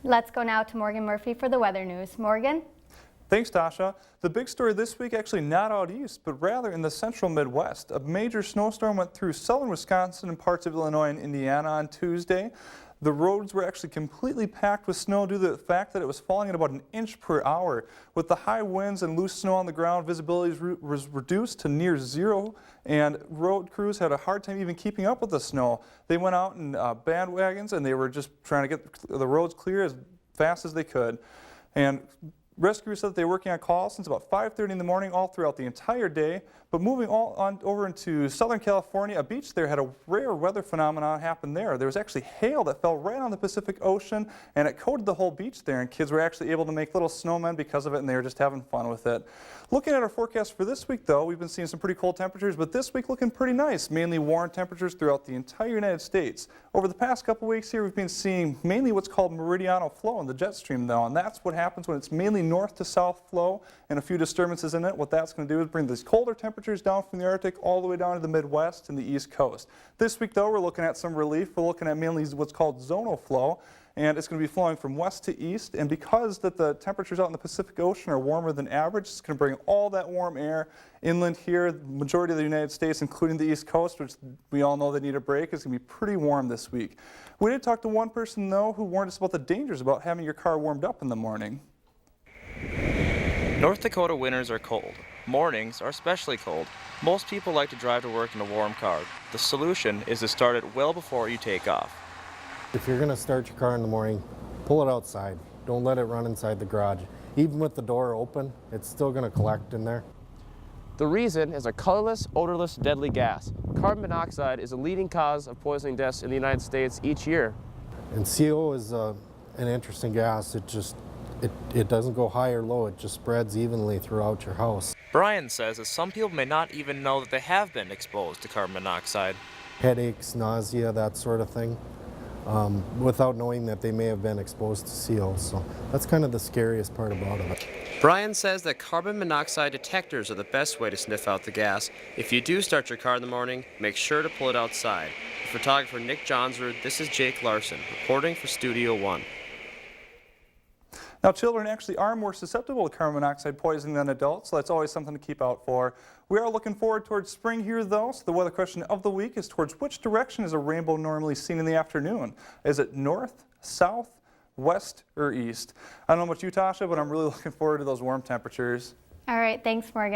Let's go now to Morgan Murphy for the weather news. Morgan? Thanks, Tasha. The big story this week actually not out east, but rather in the central Midwest. A major snowstorm went through southern Wisconsin and parts of Illinois and Indiana on Tuesday. The roads were actually completely packed with snow due to the fact that it was falling at about an inch per hour. With the high winds and loose snow on the ground, visibility was reduced to near zero, and road crews had a hard time even keeping up with the snow. They went out in bandwagons and they were just trying to get the roads clear as fast as they could. And rescuers said that they were working on calls since about 5:30 in the morning all throughout the entire day. But moving on over into Southern California, a beach there had a rare weather phenomenon happen there. There was actually hail that fell right on the Pacific Ocean, and it coated the whole beach there, and kids were actually able to make little snowmen because of it, and they were just having fun with it. Looking at our forecast for this week, though, we've been seeing some pretty cold temperatures, but this week looking pretty nice, mainly warm temperatures throughout the entire United States. Over the past couple weeks here, we've been seeing mainly what's called meridional flow in the jet stream, though, and that's what happens when it's mainly north to south flow and a few disturbances in it. What that's going to do is bring these colder temperatures down from the Arctic all the way down to the Midwest and the East Coast. This week, though, we're looking at some relief. We're looking at mainly what's called zonal flow, and it's going to be flowing from west to east. And because that the temperatures out in the Pacific Ocean are warmer than average, it's going to bring all that warm air inland here. The majority of the United States, including the East Coast, which we all know they need a break, is going to be pretty warm this week. We did talk to one person, though, who warned us about the dangers about having your car warmed up in the morning. North Dakota winters are cold. Mornings are especially cold. Most people like to drive to work in a warm car. The solution is to start it well before you take off. If you're going to start your car in the morning, pull it outside. Don't let it run inside the garage. Even with the door open, it's still going to collect in there. The reason is a colorless, odorless, deadly gas. Carbon monoxide is a leading cause of poisoning deaths in the United States each year. And CO is an interesting gas. It doesn't go high or low. It just spreads evenly throughout your house. Brian says that some people may not even know that they have been exposed to carbon monoxide. Headaches, nausea, that sort of thing, without knowing that they may have been exposed to CO. So that's kind of the scariest part about it. Brian says that carbon monoxide detectors are the best way to sniff out the gas. If you do start your car in the morning, make sure to pull it outside. For photographer Nick Johnsrud, this is Jake Larson, reporting for Studio One. Now, children actually are more susceptible to carbon monoxide poisoning than adults, so that's always something to keep out for. We are looking forward towards spring here, though, so the weather question of the week is towards which direction is a rainbow normally seen in the afternoon? Is it north, south, west, or east? I don't know about you, Tasha, but I'm really looking forward to those warm temperatures. All right, thanks, Morgan.